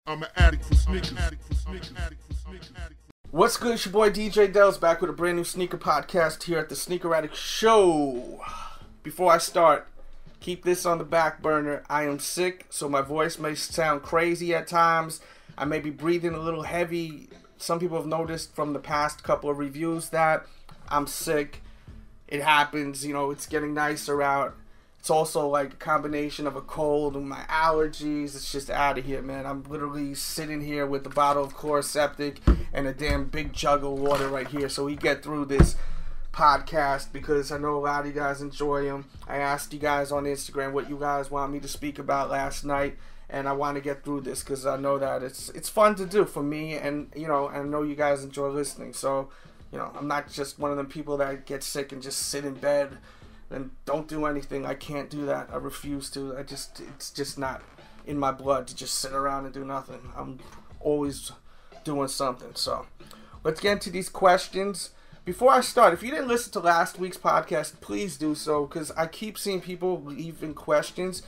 I'm an addict for sneakers. What's good? It's your boy DJ Delz back with a brand new sneaker podcast here at the Sneaker Addict Show. Before I start, keep this on the back burner. I am sick, so my voice may sound crazy at times. I may be breathing a little heavy. Some people have noticed from the past couple of reviews that I'm sick. It happens, you know, it's getting nicer out. It's also like a combination of a cold and my allergies. It's just out of here, man. I'm literally sitting here with a bottle of Chloraseptic and a damn big jug of water right here so we get through this podcast because I know a lot of you guys enjoy them. I asked you guys on Instagram what you guys want me to speak about last night, and I want to get through this because I know that it's fun to do for me, and you know, I know you guys enjoy listening. So, you know, I'm not just one of them people that get sick and just sit in bed and don't do anything. I can't do that. I refuse to. It's just not in my blood to just sit around and do nothing. I'm always doing something. So let's get into these questions. Before I start, if you didn't listen to last week's podcast, please do so, because I keep seeing people leaving questions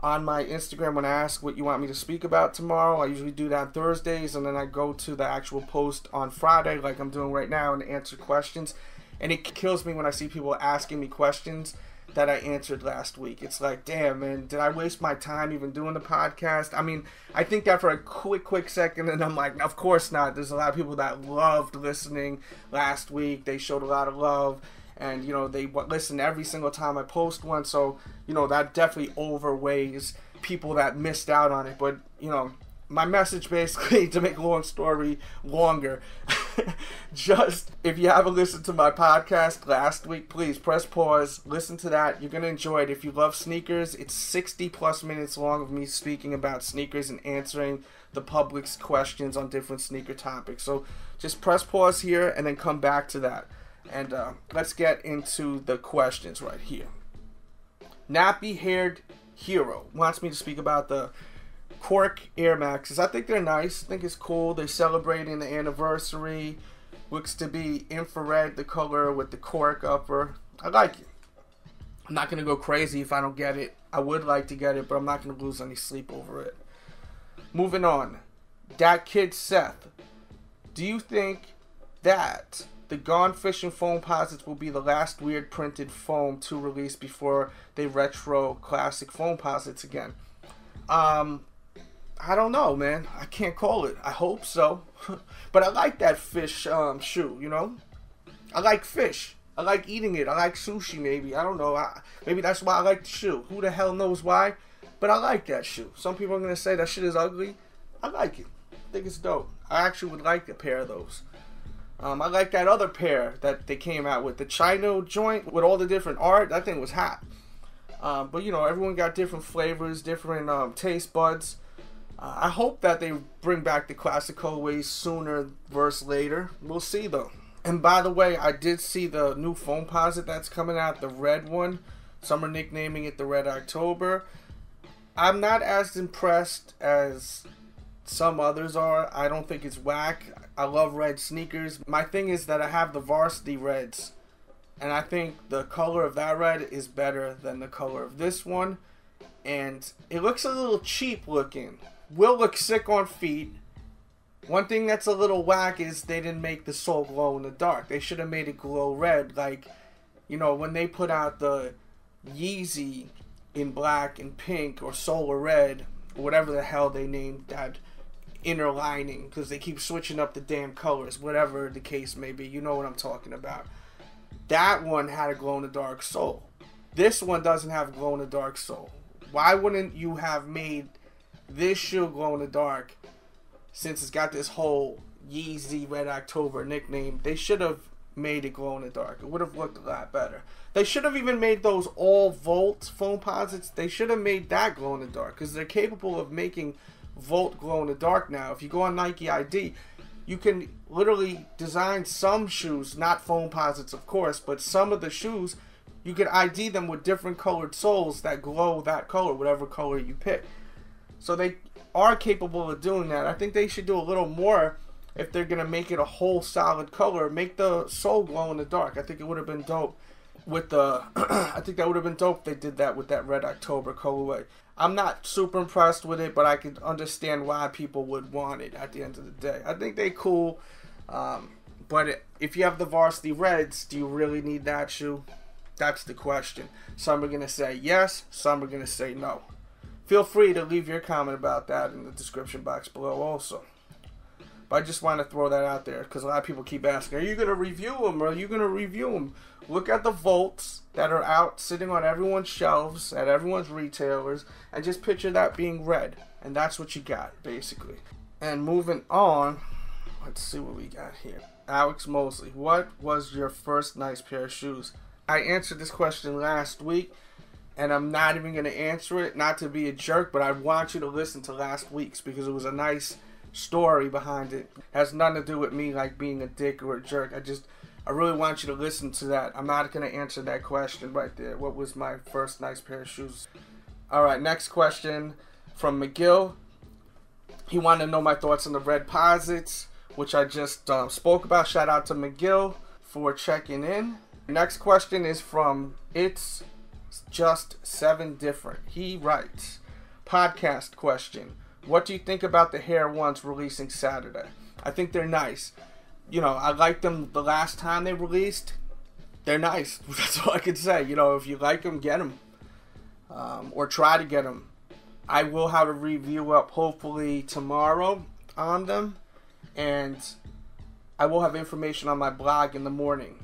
on my Instagram when I ask what you want me to speak about tomorrow. I usually do that on Thursdays, and then I go to the actual post on Friday like I'm doing right now and answer questions. And it kills me when I see people asking me questions that I answered last week. It's like, damn, man, did I waste my time even doing the podcast? I mean, I think that for a quick second, and I'm like, of course not. There's a lot of people that loved listening last week. They showed a lot of love, and, you know, they listen every single time I post one. So, you know, that definitely overweighs people that missed out on it. But, you know, my message basically, to make a long story longer, just if you haven't listened to my podcast last week, please press pause, listen to that. You're going to enjoy it. If you love sneakers, it's 60 plus minutes long of me speaking about sneakers and answering the public's questions on different sneaker topics. So just press pause here and then come back to that. And let's get into the questions right here. Nappy Haired Hero wants me to speak about the Quark Air Maxs. I think they're nice. I think it's cool. They're celebrating the anniversary. Looks to be infrared, the color with the cork upper. I like it. I'm not going to go crazy if I don't get it. I would like to get it, but I'm not going to lose any sleep over it. Moving on. Dat Kid Seth. Do you think that the Gone Fishing Foamposites will be the last weird printed foam to release before they retro classic Foamposites again? I don't know, man. I can't call it. I hope so. But I like that fish shoe, you know? I like fish. I like eating it. I like sushi, maybe. I don't know. Maybe that's why I like the shoe. Who the hell knows why? But I like that shoe. Some people are going to say that shit is ugly. I like it. I think it's dope. I actually would like a pair of those. I like that other pair that they came out with. The Chino joint with all the different art. That thing was hot. But, you know, everyone got different flavors, different taste buds. I hope that they bring back the classic colorways sooner versus later. We'll see, though. And by the way, I did see the new Foamposite that's coming out, the red one. Some are nicknaming it the Red October. I'm not as impressed as some others are. I don't think it's whack. I love red sneakers. My thing is that I have the varsity reds, and I think the color of that red is better than the color of this one. And it looks a little cheap looking. Will look sick on feet. One thing that's a little whack is they didn't make the sole glow in the dark. They should have made it glow red. Like, you know, when they put out the Yeezy in black and pink or solar red, or whatever the hell they named that inner lining, because they keep switching up the damn colors, whatever the case may be. You know what I'm talking about. That one had a glow in the dark sole. This one doesn't have a glow in the dark sole. Why wouldn't you have made this shoe glow in the dark, since it's got this whole Yeezy Red October nickname? They should have made it glow in the dark. It would have looked a lot better. They should have even made those all Volt Foamposites. They should have made that glow in the dark, because they're capable of making Volt glow in the dark now. If you go on Nike ID, you can literally design some shoes, not Foamposites of course, but some of the shoes, you can ID them with different colored soles that glow that color, whatever color you pick. So they are capable of doing that. I think they should do a little more if they're going to make it a whole solid color. Make the sole glow in the dark. I think it would have been dope. with the, I think that would have been dope if they did that with that Red October colorway. I'm not super impressed with it, but I can understand why people would want it at the end of the day. I think they're cool, but if you have the Varsity Reds, do you really need that shoe? That's the question. Some are going to say yes, some are going to say no. Feel free to leave your comment about that in the description box below also. But I just want to throw that out there because a lot of people keep asking, are you going to review them? Are you going to review them? Look at the Volts that are out sitting on everyone's shelves at everyone's retailers and just picture that being red. And that's what you got, basically. And moving on, let's see what we got here. Alex Mosley, what was your first nice pair of shoes? I answered this question last week, and I'm not even going to answer it, not to be a jerk, but I want you to listen to last week's because it was a nice story behind it. It has nothing to do with me like being a dick or a jerk. I really want you to listen to that. I'm not going to answer that question right there. What was my first nice pair of shoes? Alright, next question from McGill. He wanted to know my thoughts on the Red Posits, which I just spoke about. Shout out to McGill for checking in. Next question is from It's Just 7 Different. He writes, podcast question. What do you think about the Hair Ones releasing Saturday? I think they're nice. You know, I liked them the last time they released. They're nice. That's all I can say. You know, if you like them, get them. Or try to get them. I will have a review up hopefully tomorrow on them. And I will have information on my blog in the morning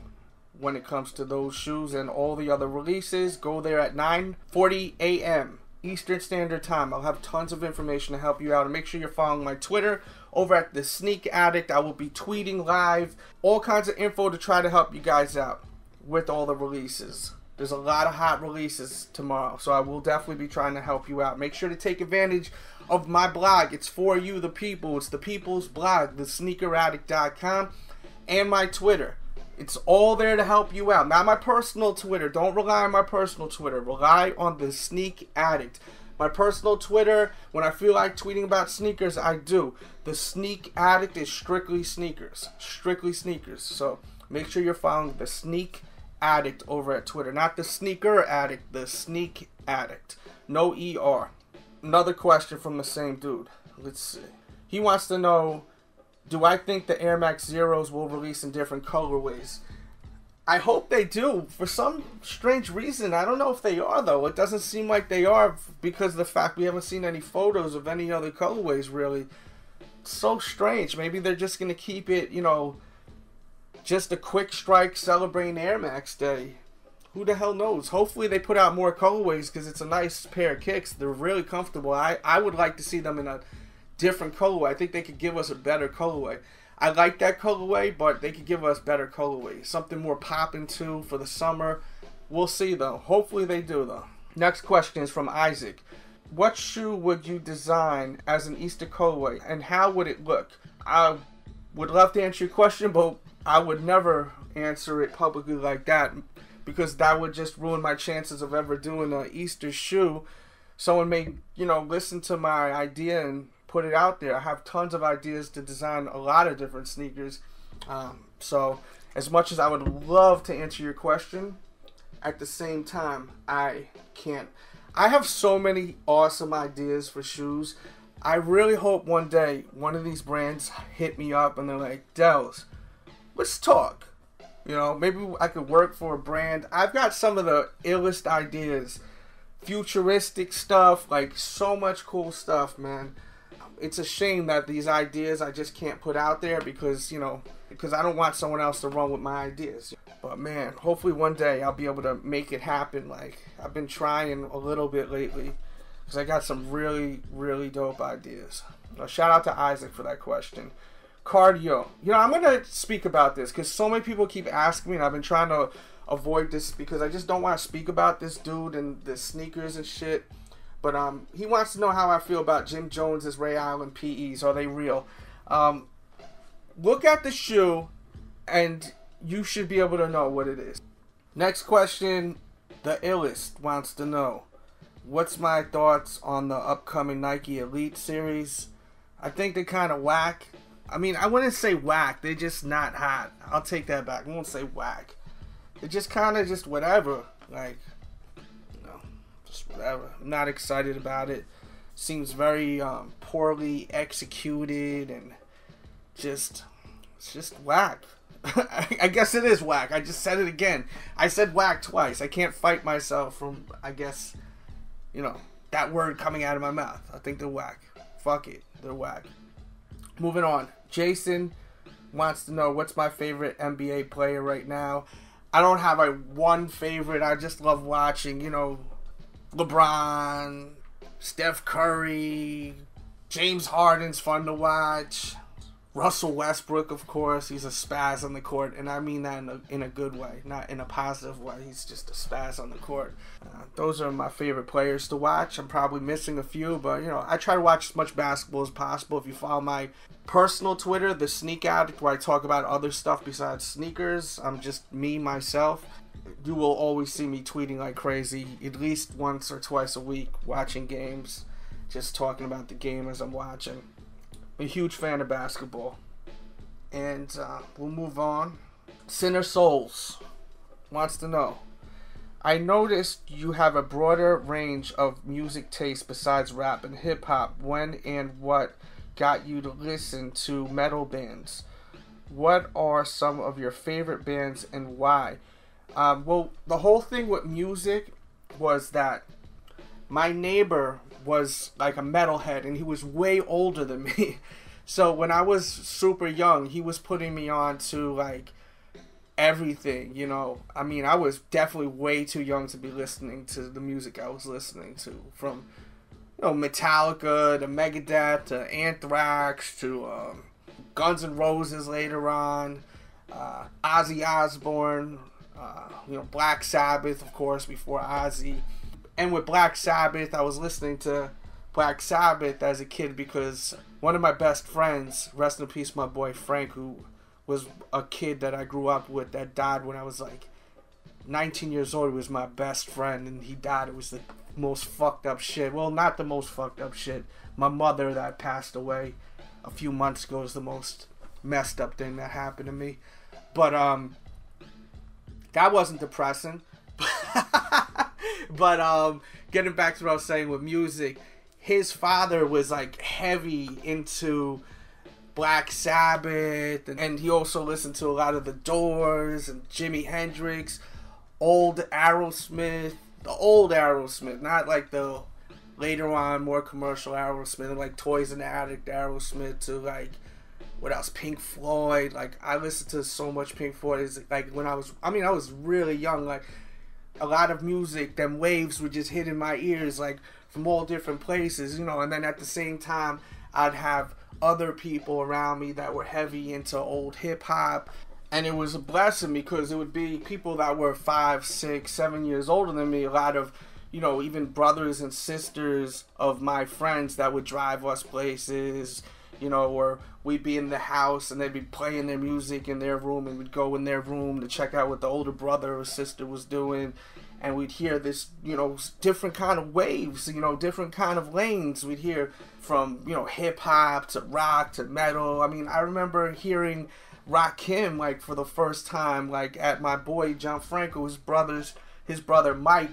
when it comes to those shoes and all the other releases. Go there at 9:40 a.m. Eastern Standard Time. I'll have tons of information to help you out. And make sure you're following my Twitter over at the Sneak Addict. I will be tweeting live all kinds of info to try to help you guys out with all the releases. There's a lot of hot releases tomorrow, so I will definitely be trying to help you out. Make sure to take advantage of my blog. It's for you, the people. It's the people's blog, thesneakeraddict.com, and my Twitter. It's all there to help you out. Not my personal Twitter. Don't rely on my personal Twitter. Rely on the Sneak Addict. My personal Twitter, when I feel like tweeting about sneakers, I do. The Sneak Addict is strictly sneakers. Strictly sneakers. So make sure you're following the Sneak Addict over at Twitter. Not the Sneaker Addict, the Sneak Addict. No ER. Another question from the same dude. Let's see. He wants to know, do I think the Air Max Zeros will release in different colorways? I hope they do. For some strange reason, I don't know if they are, though. It doesn't seem like they are because of the fact we haven't seen any photos of any other colorways, really. It's so strange. Maybe they're just going to keep it, you know, just a quick strike celebrating Air Max Day. Who the hell knows? Hopefully they put out more colorways because it's a nice pair of kicks. They're really comfortable. I would like to see them in a different colorway. I think they could give us a better colorway. I like that colorway, but they could give us better colorway. Something more popping too for the summer. We'll see though. Hopefully they do though. Next question is from Isaac. What shoe would you design as an Easter colorway and how would it look? I would love to answer your question, but I would never answer it publicly like that because that would just ruin my chances of ever doing an Easter shoe. Someone may, you know, listen to my idea and put it out there. I have tons of ideas to design a lot of different sneakers. So as much as I would love to answer your question, at the same time, I can't. I have so many awesome ideas for shoes. I really hope one day one of these brands hit me up and they're like, Delz, let's talk. You know, maybe I could work for a brand. I've got some of the illest ideas. Futuristic stuff, like so much cool stuff, man. It's a shame that these ideas I just can't put out there because, you know, because I don't want someone else to run with my ideas. But man, hopefully one day I'll be able to make it happen. Like, I've been trying a little bit lately because I got some really, really dope ideas. Shout out to Isaac for that question. Cardio. You know, I'm going to speak about this because so many people keep asking me and I've been trying to avoid this because I just don't want to speak about this dude and the sneakers and shit. But he wants to know how I feel about Jim Jones's Ray Allen PEs. Are they real? Look at the shoe, and you should be able to know what it is. Next question, the illest wants to know, what's my thoughts on the upcoming Nike Elite series? I think they're kind of whack. I mean, I wouldn't say whack. They're just not hot. I'll take that back. I won't say whack. it just kind of just whatever. Like, you know, just whatever. I'm not excited about it. Seems very poorly executed and it's just whack. I guess it is whack. I just said it again. I said whack twice. I can't fight myself from, I guess, you know, that word coming out of my mouth. I think they're whack. Fuck it. They're whack. Moving on. Jason wants to know what's my favorite NBA player right now. I don't have a one favorite. I just love watching, you know, LeBron, Steph Curry, James Harden's fun to watch. Russell Westbrook, of course, he's a spaz on the court, and I mean that in a good way, not in a positive way. He's just a spaz on the court. Those are my favorite players to watch. I'm probably missing a few, but, you know, I try to watch as much basketball as possible. If you follow my personal Twitter, The Sneak Addict, where I talk about other stuff besides sneakers, I'm just me, myself, you will always see me tweeting like crazy, at least once or twice a week, watching games, just talking about the game as I'm watching. A huge fan of basketball. And we'll move on. Sinner Souls wants to know, I noticed you have a broader range of music taste besides rap and hip hop. When and what got you to listen to metal bands? What are some of your favorite bands and why? Well, the whole thing with music was that my neighbor was like a metalhead, and he was way older than me. So when I was super young, he was putting me on to like everything, you know. I mean, I was definitely way too young to be listening to the music I was listening to, from, you know, Metallica to Megadeth to Anthrax to Guns N' Roses later on, Ozzy Osbourne, you know, Black Sabbath, of course, before Ozzy. And with Black Sabbath, I was listening to Black Sabbath as a kid because one of my best friends, rest in peace, my boy Frank, who was a kid that I grew up with that died when I was like 19 years old. He was my best friend, and he died. It was the most fucked up shit. Well, not the most fucked up shit. My mother that passed away a few months ago is the most messed up thing that happened to me. But that wasn't depressing. But getting back to what I was saying with music, his father was like heavy into Black Sabbath, and he also listened to a lot of The Doors and Jimi Hendrix, old Aerosmith, the old Aerosmith, not like the later on more commercial Aerosmith, like Toys and the Addict Aerosmith, to like, what else, Pink Floyd. Like, I listened to so much Pink Floyd. It's like when I was really young. Like, a lot of music, them waves would just hit in my ears, like, from all different places, you know. And then at the same time, I'd have other people around me that were heavy into old hip-hop. And it was a blessing because it would be people that were 5, 6, 7 years older than me. A lot of, you know, even brothers and sisters of my friends that would drive us places, you know, or we'd be in the house and they'd be playing their music in their room, and we'd go in their room to check out what the older brother or sister was doing, and we'd hear this, you know, different kind of waves, you know, different kind of lanes. We'd hear from, you know, hip-hop to rock to metal. I mean, I remember hearing Rakim, like, for the first time, like, at my boy John Franco, his brother Mike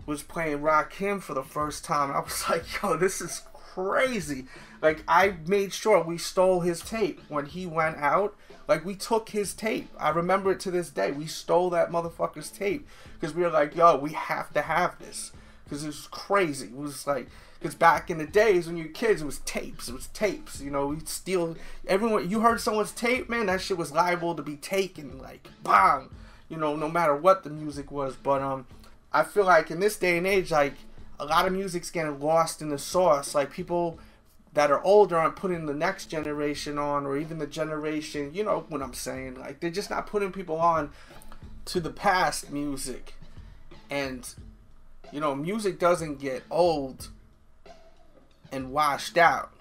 was playing Rakim for the first time. I was like, yo, this is crazy. Like, I made sure we stole his tape when he went out. Like, we took his tape. I remember it to this day. We stole that motherfucker's tape because we were like, yo, we have to have this because it was crazy. It was like, because back in the days when you were kids, it was tapes. You know, we'd steal everyone. You heard someone's tape, man, that shit was liable to be taken, like, bang, you know, no matter what the music was. But I feel like in this day and age, like, a lot of music's getting lost in the sauce. Like, people that are older aren't putting the next generation on, or even the generation, you know what I'm saying, like, they're just not putting people on to the past music. And, you know, music doesn't get old and washed out,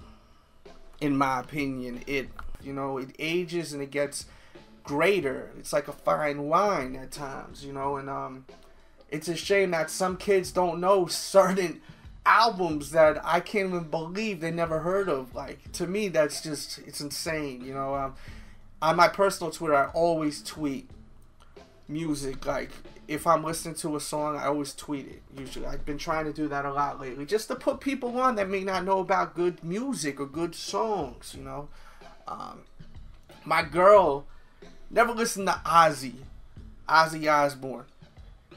in my opinion. It, you know, it ages and it gets greater. It's like a fine wine at times, you know. And it's a shame that some kids don't know certain albums that I can't even believe they never heard of. Like, to me, that's just, it's insane, you know. On my personal Twitter, I always tweet music. Like, if I'm listening to a song, I always tweet it. Usually, I've been trying to do that a lot lately, just to put people on that may not know about good music or good songs. You know, my girl never listened to Ozzy Osbourne.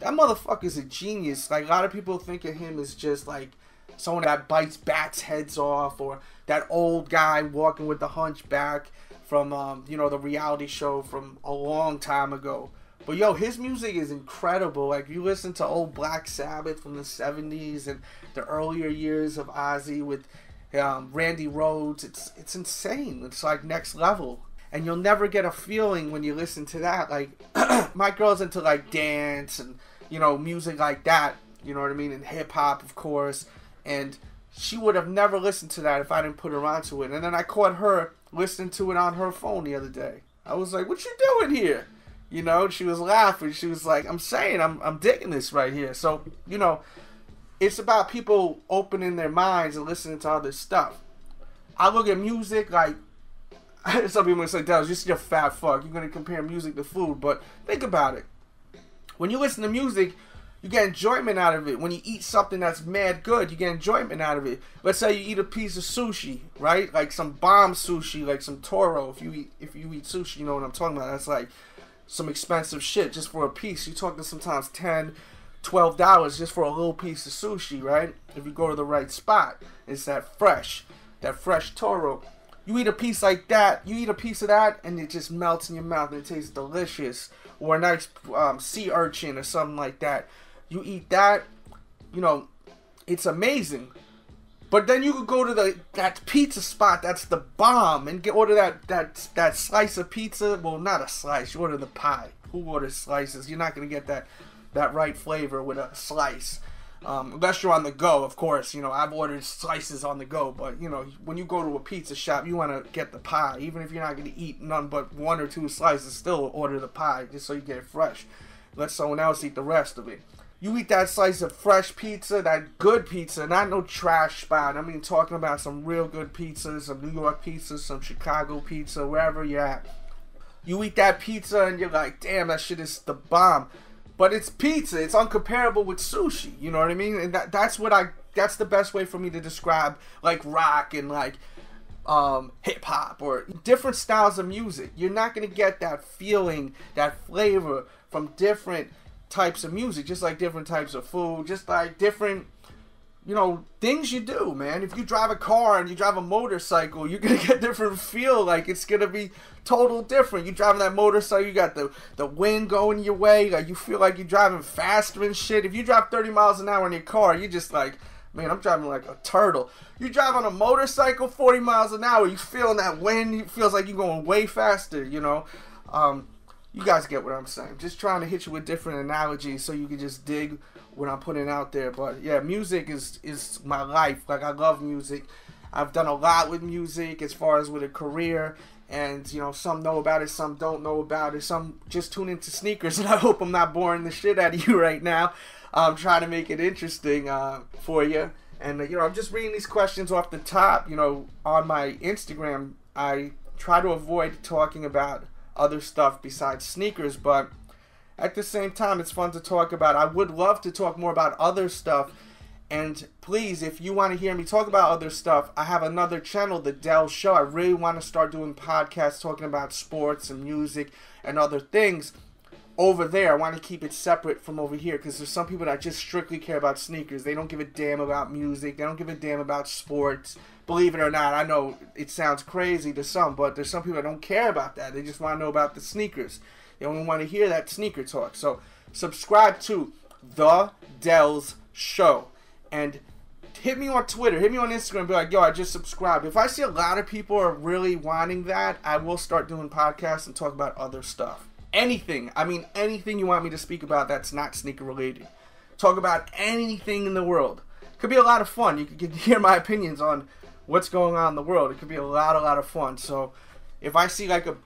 That motherfucker's a genius. Like, a lot of people think of him as just like someone that bites bats' heads off, or that old guy walking with the hunchback from you know, the reality show from a long time ago. But yo, his music is incredible. Like, you listen to old Black Sabbath from the 70s and the earlier years of Ozzy with Randy Rhoads. It's insane. It's like next level. And you'll never get a feeling when you listen to that. Like, my girl's into like dance and, you know, music like that. You know what I mean? And hip hop, of course. And she would have never listened to that if I didn't put her onto it. And then I caught her listening to it on her phone the other day. I was like, what you doing here? You know, she was laughing. She was like, I'm digging this right here. So, you know, it's about people opening their minds and listening to other stuff. I look at music like, some people say, Delz, you're just a fat fuck. You're going to compare music to food. But think about it. When you listen to music, you get enjoyment out of it. When you eat something that's mad good, you get enjoyment out of it. Let's say you eat a piece of sushi, right? Like some bomb sushi, like some Toro. If you eat sushi, you know what I'm talking about. That's like some expensive shit just for a piece. You're talking sometimes $10, $12 just for a little piece of sushi, right? If you go to the right spot. It's that fresh Toro. You eat a piece like that, you eat a piece of that, and it just melts in your mouth and it tastes delicious. Or a nice sea urchin or something like that. You eat that, you know, it's amazing. But then you could go to that pizza spot that's the bomb and order that slice of pizza. Well, not a slice. You order the pie. Who orders slices? You're not going to get that right flavor with a slice. Unless you're on the go, of course. You know, I've ordered slices on the go. But, you know, when you go to a pizza shop, you want to get the pie. Even if you're not going to eat none but 1 or 2 slices, still order the pie just so you get it fresh. Let someone else eat the rest of it. You eat that slice of fresh pizza, that good pizza, not no trash spot. I mean, talking about some real good pizzas, some New York pizzas, some Chicago pizza, wherever you're at. You eat that pizza and you're like, damn, that shit is the bomb. But it's pizza. It's uncomparable with sushi. You know what I mean? And that's the best way for me to describe like rock and like hip hop or different styles of music. You're not gonna get that feeling, that flavor from different types of music, just like different types of food, just like different, you know, things you do, man. If you drive a car and you drive a motorcycle, you're gonna get different feel. Like, it's gonna be total different. You driving that motorcycle, you got the wind going your way, like you feel like you're driving faster and shit. If you drive 30 miles an hour in your car, you're just like, man, I'm driving like a turtle. You drive on a motorcycle 40 miles an hour, you feeling that wind, it feels like you're going way faster, you know. You guys get what I'm saying. Just trying to hit you with different analogies so you can just dig what I'm putting out there. But yeah, music is my life. Like, I love music. I've done a lot with music as far as with a career. And, you know, some know about it, some don't know about it. Some just tune into sneakers. And I hope I'm not boring the shit out of you right now. I'm trying to make it interesting for you. And, you know, I'm just reading these questions off the top. You know, on my Instagram, I try to avoid talking about other stuff besides sneakers, but at the same time, it's fun to talk about. I would love to talk more about other stuff, and please, if you want to hear me talk about other stuff, I have another channel, The Delz Show. I really want to start doing podcasts talking about sports and music and other things over there. I want to keep it separate from over here, because there's some people that just strictly care about sneakers. They don't give a damn about music. They don't give a damn about sports. Believe it or not, I know it sounds crazy to some, but there's some people that don't care about that. They just want to know about the sneakers. They only want to hear that sneaker talk. So subscribe to The Delz Show. And hit me on Twitter, hit me on Instagram, be like, yo, I just subscribed. If I see a lot of people are really wanting that, I will start doing podcasts and talk about other stuff. Anything. I mean, anything you want me to speak about that's not sneaker related. Talk about anything in the world. Could be a lot of fun. You can hear my opinions on what's going on in the world. It could be a lot of fun. So if I see like a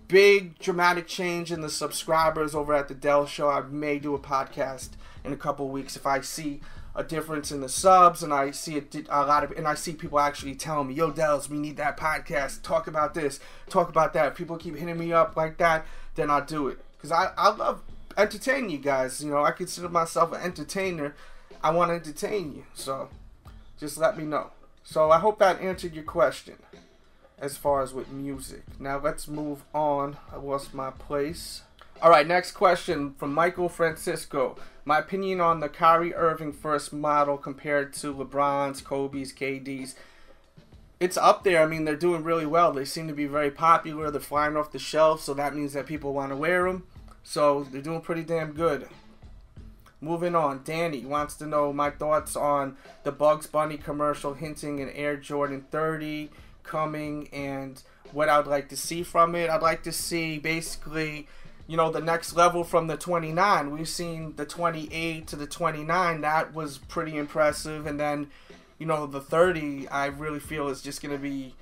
big dramatic change in the subscribers over at the Delz Show, I may do a podcast in a couple weeks. If I see a difference in the subs and I see I see people actually telling me, yo, Delz, we need that podcast, talk about this, talk about that. People keep hitting me up like that, then I'll do it. Because I entertain you guys. You know, I consider myself an entertainer. I want to entertain you, so just let me know. So I hope that answered your question as far as with music. Now let's move on. I lost my place. Alright, next question from Michael Francisco. My opinion on the Kyrie Irving first model compared to LeBron's, Kobe's, KD's. It's up there. I mean, they're doing really well. They seem to be very popular. They're flying off the shelf, so that means that people want to wear them. So they're doing pretty damn good. Moving on, Danny wants to know my thoughts on the Bugs Bunny commercial hinting an Air Jordan 30 coming and what I'd like to see from it. I'd like to see basically, you know, the next level from the 29. We've seen the 28 to the 29. That was pretty impressive. And then, you know, the 30, I really feel is just going to be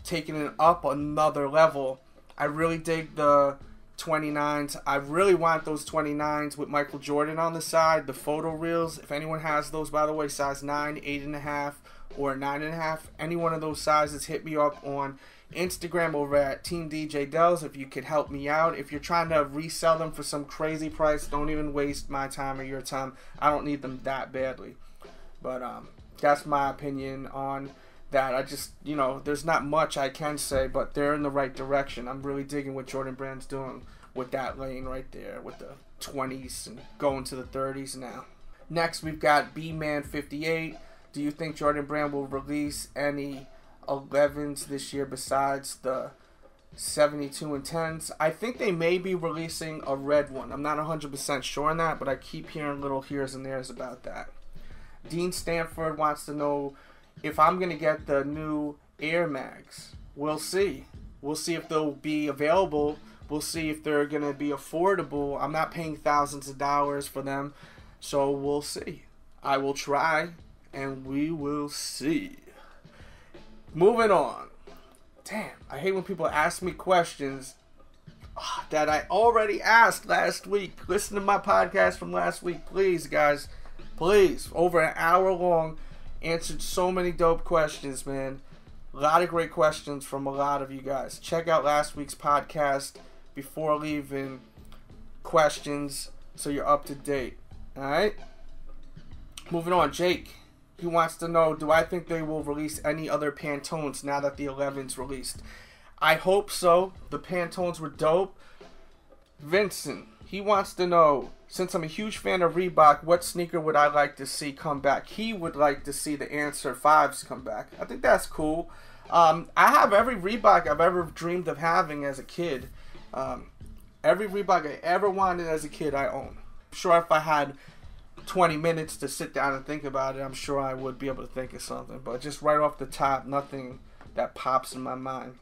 taking it up another level. I really dig the 29s. I really want those 29s with Michael Jordan on the side, the photo reels. If anyone has those, by the way, size 9, 8.5, or 9.5, any one of those sizes, hit me up on Instagram over at Team DJ Delz if you could help me out. If you're trying to resell them for some crazy price, don't even waste my time or your time. I don't need them that badly. But that's my opinion on that. I just, you know, there's not much I can say, but they're in the right direction. I'm really digging what Jordan Brand's doing with that lane right there, with the 20s and going to the 30s now. Next, we've got B-Man58. Do you think Jordan Brand will release any 11s this year besides the 72 and 10s? I think they may be releasing a red one. I'm not 100% sure on that, but I keep hearing little heres and theres about that. Dean Stanford wants to know if I'm going to get the new Air Maxs. We'll see. We'll see if they'll be available. We'll see if they're going to be affordable. I'm not paying thousands of dollars for them, so we'll see. I will try, and we will see. Moving on. Damn, I hate when people ask me questions that I already asked last week. Listen to my podcast from last week, please, guys. Please. Over an hour long. Answered so many dope questions, man. A lot of great questions from a lot of you guys. Check out last week's podcast before leaving questions so you're up to date. Alright? Moving on. Jake. He wants to know, do I think they will release any other Pantones now that the 11's released? I hope so. The Pantones were dope. Vincent. He wants to know, since I'm a huge fan of Reebok, what sneaker would I like to see come back? He would like to see the Answer 5s come back. I think that's cool. I have every Reebok I've ever dreamed of having as a kid. Every Reebok I ever wanted as a kid, I own. I'm sure if I had 20 minutes to sit down and think about it, I'm sure I would be able to think of something. But just right off the top, nothing that pops in my mind.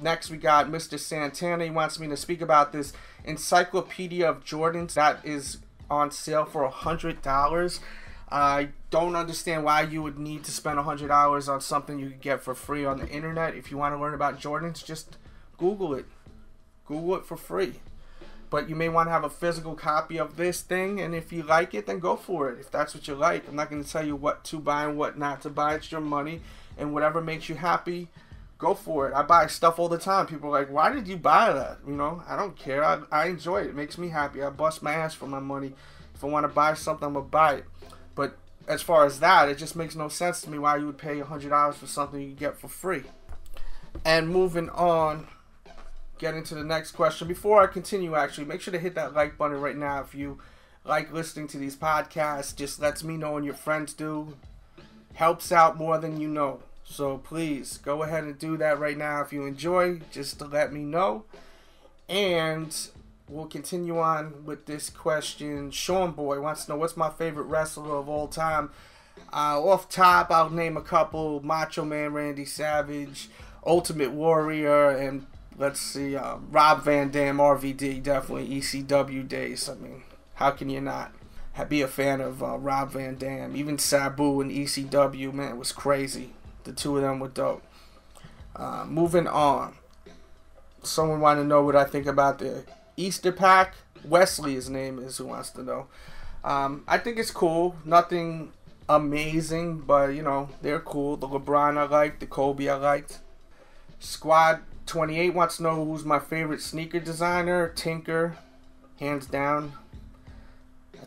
Next, we got Mr. Santana. He wants me to speak about this Encyclopedia of Jordans that is on sale for $100. I don't understand why you would need to spend $100 on something you could get for free on the internet. If you want to learn about Jordans, just Google it. Google it for free. But you may want to have a physical copy of this thing, and if you like it, then go for it. If that's what you like. I'm not going to tell you what to buy and what not to buy. It's your money, and whatever makes you happy, go for it. I buy stuff all the time. People are like, why did you buy that? You know, I don't care. I enjoy it. It makes me happy. I bust my ass for my money. If I want to buy something, I'm going to buy it. But as far as that, it just makes no sense to me why you would pay $100 for something you get for free. And moving on, getting to the next question. Before I continue, actually, make sure to hit that like button right now if you like listening to these podcasts. Just lets me know and your friends do. Helps out more than you know. So please go ahead and do that right now if you enjoy, just to let me know. And we'll continue on with this question. Sean Boy wants to know, what's my favorite wrestler of all time? Off top, I'll name a couple. Macho Man Randy Savage, Ultimate Warrior, and let's see, Rob Van Dam, RVD, definitely ECW days. I mean, how can you not be a fan of Rob Van Dam? Even Sabu and ECW, man, it was crazy. The two of them were dope. Moving on. Someone wanted to know what I think about the Easter pack. Wesley, his name is, who wants to know. I think it's cool. Nothing amazing, but, you know, they're cool. The LeBron I liked. The Kobe I liked. Squad 28 wants to know who's my favorite sneaker designer. Tinker, hands down.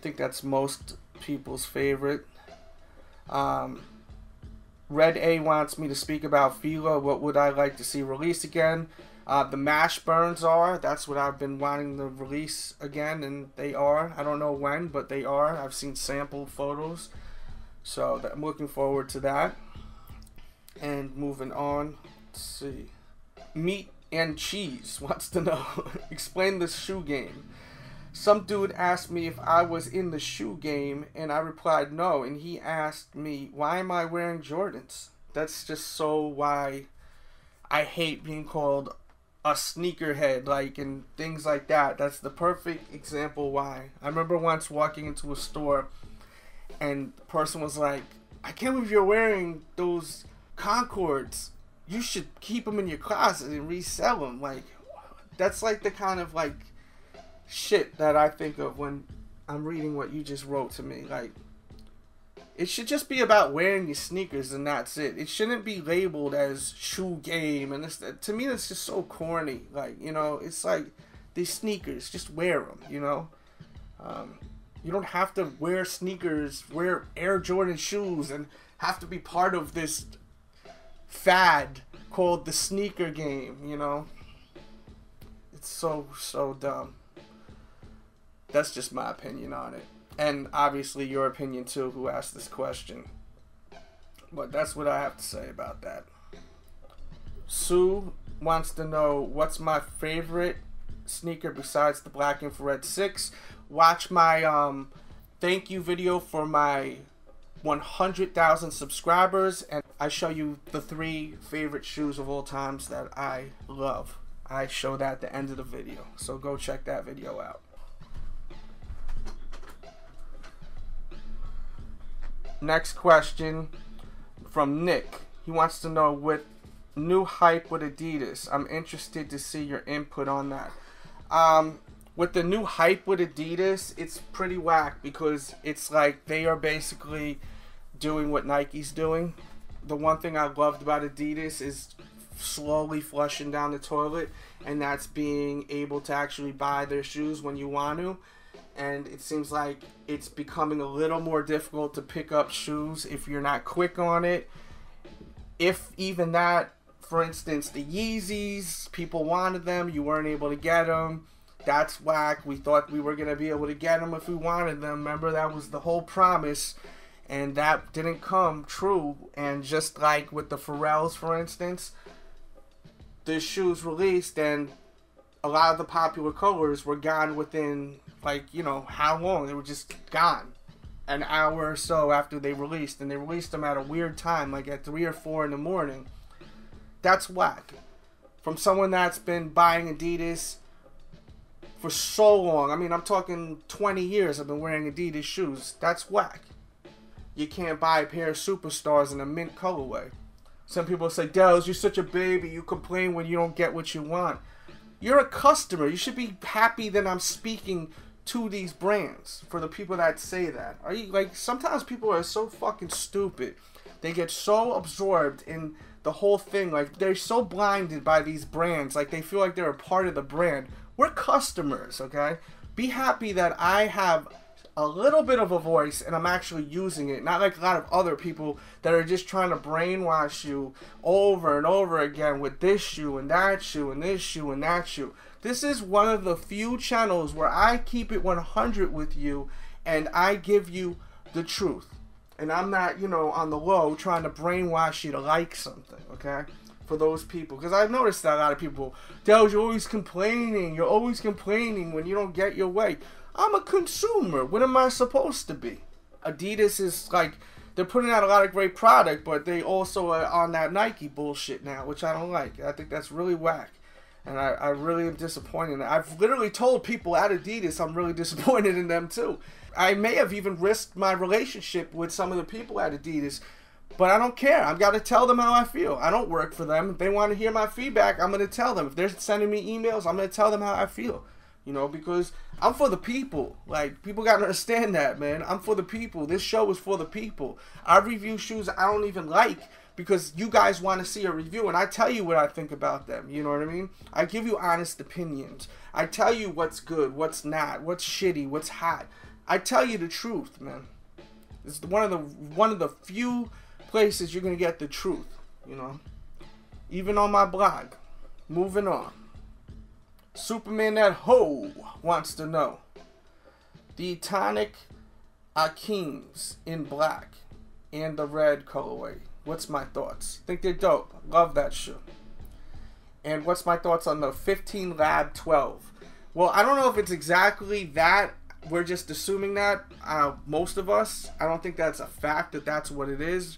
think that's most people's favorite. Red A wants me to speak about Fila. What would I like to see release again? The mash burns are. That's what I've been wanting to release again, and they are. I don't know when, but they are. I've seen sample photos. So I'm looking forward to that. And moving on. Let's see. Meat and Cheese wants to know. Explain the shoe game. Some dude asked me if I was in the shoe game, and I replied no, and he asked me, why am I wearing Jordans? That's just so why I hate being called a sneakerhead, like, and things like that. That's the perfect example why. I remember once walking into a store, and the person was like, I can't believe you're wearing those Concords. You should keep them in your closet and resell them. Like, that's like the kind of, like, shit that I think of when I'm reading what you just wrote to me. Like, it should just be about wearing your sneakers and that's it. It shouldn't be labeled as shoe game, and it's, to me that's just so corny. Like, you know, it's like these sneakers, just wear them, you know. You don't have to wear sneakers, wear Air Jordan shoes, and have to be part of this fad called the sneaker game, you know. It's so dumb. That's just my opinion on it. And obviously your opinion too, who asked this question. But that's what I have to say about that. Sue wants to know, what's my favorite sneaker besides the Black Infrared 6? Watch my thank you video for my 100,000 subscribers, and I show you the 3 favorite shoes of all times that I love. I show that at the end of the video, so go check that video out. Next question from Nick. He wants to know, with new hype with Adidas, I'm interested to see your input on that. With the new hype with Adidas, it's pretty whack, because it's like they are basically doing what Nike's doing. The one thing I loved about Adidas is slowly flushing down the toilet, and that's being able to actually buy their shoes when you want to. And it seems like it's becoming a little more difficult to pick up shoes if you're not quick on it. If even that, for instance, the Yeezys, people wanted them, you weren't able to get them. That's whack. We thought we were going to be able to get them if we wanted them. Remember, that was the whole promise, and that didn't come true. And just like with the Pharrells, for instance, the shoes released, and a lot of the popular colors were gone within, like, you know, how long? They were just gone. An hour or so after they released, and they released them at a weird time, like at 3 or 4 in the morning. That's whack. From someone that's been buying Adidas for so long, I mean, I'm talking 20 years I've been wearing Adidas shoes. That's whack. You can't buy a pair of Superstars in a mint colorway. Some people say, Delz, you're such a baby, you complain when you don't get what you want. You're a customer. You should be happy that I'm speaking to these brands, for the people that say that. Are you, like, sometimes people are so fucking stupid. They get so absorbed in the whole thing, like they're so blinded by these brands, like they feel like they're a part of the brand. We're customers, okay? Be happy that I have a little bit of a voice and I'm actually using it, not like a lot of other people that are just trying to brainwash you over and over again with this shoe and that shoe and this shoe and that shoe. This is one of the few channels where I keep it 100 with you and I give you the truth. And I'm not, you know, on the low trying to brainwash you to like something, okay? For those people. Because I've noticed that a lot of people, Delz, you're always complaining. You're always complaining when you don't get your way. I'm a consumer. What am I supposed to be? Adidas is like, they're putting out a lot of great product, but they also are on that Nike bullshit now, which I don't like. I think that's really whack. And I really am disappointed. I've literally told people at Adidas I'm really disappointed in them too. I may have even risked my relationship with some of the people at Adidas, but I don't care. I've got to tell them how I feel. I don't work for them. If they want to hear my feedback, I'm going to tell them. If they're sending me emails, I'm going to tell them how I feel. You know, because I'm for the people. Like, people got to understand that, man. I'm for the people. This show is for the people. I review shoes I don't even like because you guys want to see a review, and I tell you what I think about them. You know what I mean? I give you honest opinions. I tell you what's good, what's not, what's shitty, what's hot. I tell you the truth, man. It's one of the few places you're gonna get the truth, you know. Even on my blog. Moving on. Superman at Ho wants to know. The tonic Akeems in black and the red colorway. What's my thoughts? Think they're dope. Love that shoe. And what's my thoughts on the 15 Lab 12? Well, I don't know if it's exactly that. We're just assuming that. Most of us. I don't think that's a fact that that's what it is.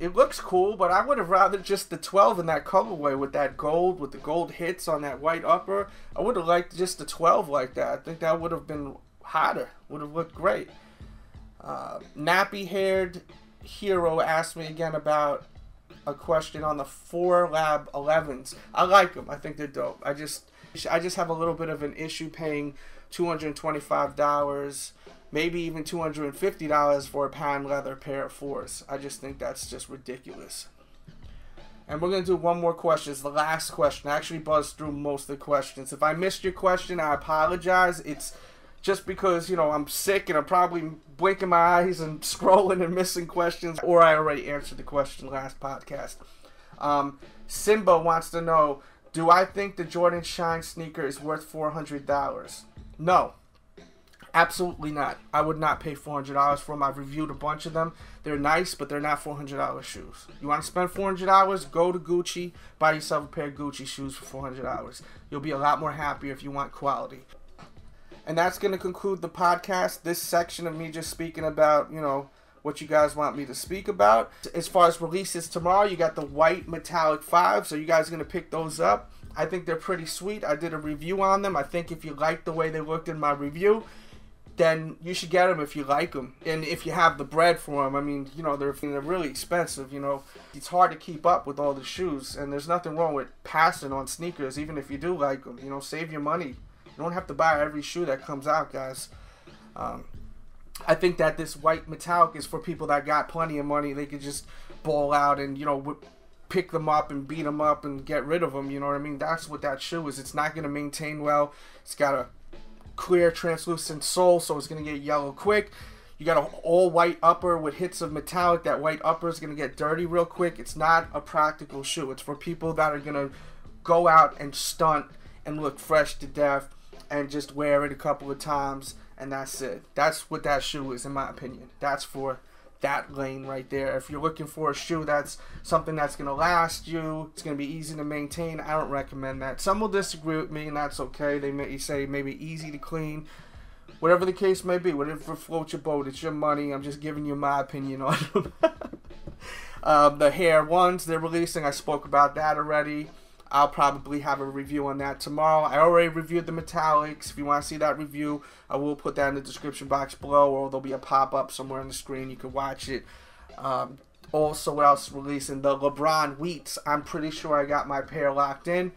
It looks cool, but I would have rather just the 12 in that colorway with that gold, with the gold hits on that white upper. I would have liked just the 12 like that. I think that would have been hotter. Would have looked great. Nappy-haired Hero asked me again about a question on the 4 Lab 11s. I like them. I think they're dope. I just have a little bit of an issue paying $225, maybe even $250 for a patent leather pair of 4s. I just think that's just ridiculous. And we're going to do one more question. It's the last question. I actually buzzed through most of the questions. If I missed your question, I apologize. It's just because, you know, I'm sick and I'm probably blinking my eyes and scrolling and missing questions, or I already answered the question last podcast. Simba wants to know, do I think the Jordan Shine sneaker is worth $400? No, absolutely not. I would not pay $400 for them. I've reviewed a bunch of them. They're nice, but they're not $400 shoes. You want to spend $400? Go to Gucci, buy yourself a pair of Gucci shoes for $400. You'll be a lot more happier if you want quality. And that's going to conclude the podcast. This section of me just speaking about, you know, what you guys want me to speak about. As far as releases tomorrow, you got the white metallic 5. So you guys are going to pick those up. I think they're pretty sweet. I did a review on them. I think if you like the way they looked in my review, then you should get them if you like them. And if you have the bread for them, I mean, you know, they're really expensive, you know. It's hard to keep up with all the shoes. And there's nothing wrong with passing on sneakers, even if you do like them. You know, save your money. You don't have to buy every shoe that comes out, guys. I think that this white metallic is for people that got plenty of money. They could just ball out and, you know, pick them up and beat them up and get rid of them. You know what I mean? That's what that shoe is. It's not going to maintain well. It's got a clear translucent sole, so it's going to get yellow quick. You got an all white upper with hits of metallic. That white upper is going to get dirty real quick. It's not a practical shoe. It's for people that are going to go out and stunt and look fresh to death and just wear it a couple of times, and that's it. That's what that shoe is, in my opinion. That's for that lane right there. If you're looking for a shoe that's something that's going to last you, it's going to be easy to maintain, I don't recommend that. Some will disagree with me, and that's okay. They may say maybe easy to clean. Whatever the case may be, whatever floats your boat, it's your money. I'm just giving you my opinion on them. The hair ones they're releasing, I spoke about that already. I'll probably have a review on that tomorrow. I already reviewed the metallics. If you want to see that review, I will put that in the description box below, or there'll be a pop-up somewhere on the screen. You can watch it. Also, what else releasing? The LeBron Wheats. I'm pretty sure I got my pair locked in.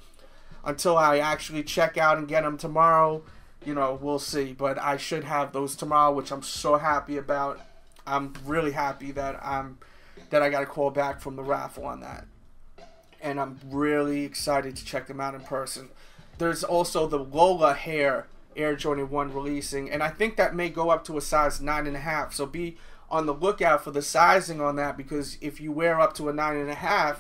Until I actually check out and get them tomorrow, you know, we'll see. But I should have those tomorrow, which I'm so happy about. I'm really happy that I got a call back from the raffle on that. And I'm really excited to check them out in person. There's also the Lola Hair Air Jordan 1 releasing, and I think that may go up to a size 9.5. So be on the lookout for the sizing on that, because if you wear up to a 9.5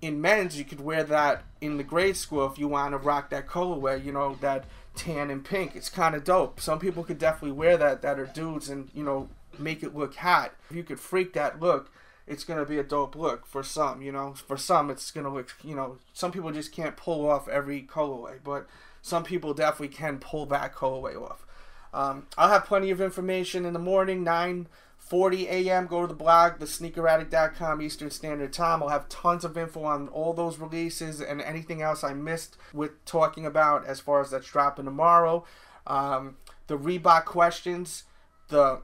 in men's, you could wear that in the grade school if you want to rock that colorway, you know, that tan and pink. It's kind of dope. Some people could definitely wear that are dudes and, you know, make it look hot. If you could freak that look, it's going to be a dope look for some, you know. For some, it's going to look, you know, some people just can't pull off every colorway, but some people definitely can pull that colorway off. I'll have plenty of information in the morning, 9:40 a.m. Go to the blog, thesneakeraddict.com Eastern Standard Time. I'll have tons of info on all those releases and anything else I missed with talking about as far as that's dropping tomorrow. The Reebok questions, the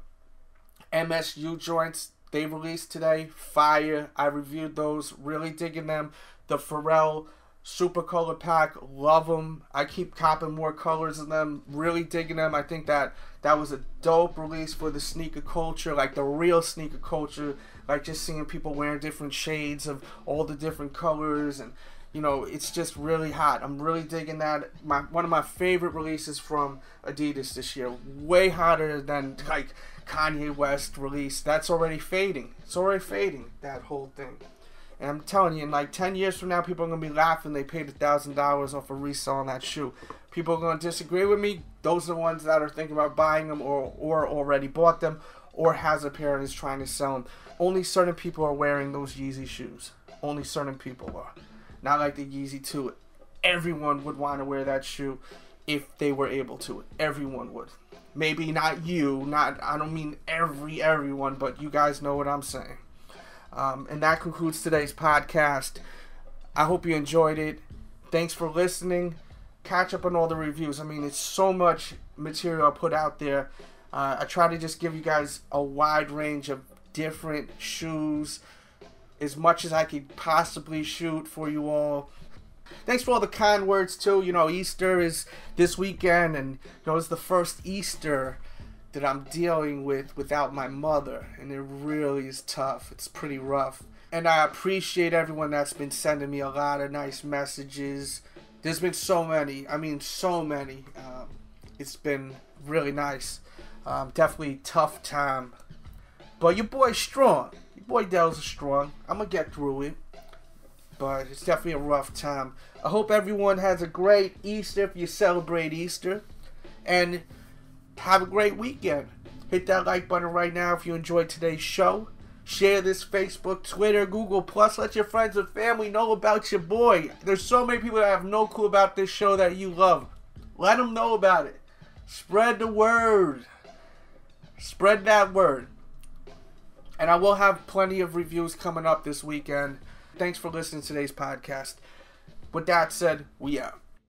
MSU joints, they released today. Fire. I reviewed those. Really digging them. The Pharrell Super Color Pack. Love them. I keep copping more colors of them. Really digging them. I think that was a dope release for the sneaker culture. Like the real sneaker culture. Like just seeing people wearing different shades of all the different colors. And You know, it's just really hot. I'm really digging that. One of my favorite releases from Adidas this year. Way hotter than like Kanye West release. That's already fading. It's already fading, that whole thing. And I'm telling you, in like 10 years from now, people are going to be laughing they paid $1,000 off a resale on that shoe. People are going to disagree with me. Those are the ones that are thinking about buying them or already bought them or has a pair and is trying to sell them. Only certain people are wearing those Yeezy shoes. Only certain people are. Not like the Yeezy 2. Everyone would want to wear that shoe if they were able to. Everyone would. Maybe not you. I don't mean everyone, but you guys know what I'm saying. And that concludes today's podcast. I hope you enjoyed it. Thanks for listening. Catch up on all the reviews. I mean, it's so much material I put out there. I try to just give you guys a wide range of different shoes, as much as I could possibly shoot for you all. Thanks for all the kind words too. You know, Easter is this weekend, and you know, it's the first Easter that I'm dealing with without my mother, and it really is tough. It's pretty rough. And I appreciate everyone that's been sending me a lot of nice messages. There's been so many. I mean, so many. It's been really nice. Definitely tough time. But your boy's strong. Your boy Delz is strong. I'm going to get through it. But it's definitely a rough time. I hope everyone has a great Easter if you celebrate Easter. And have a great weekend. Hit that like button right now if you enjoyed today's show. Share this Facebook, Twitter, Google+. Let your friends and family know about your boy. There's so many people that have no clue about this show that you love. Let them know about it. Spread the word. Spread that word. And I will have plenty of reviews coming up this weekend. Thanks for listening to today's podcast. With that said, we out.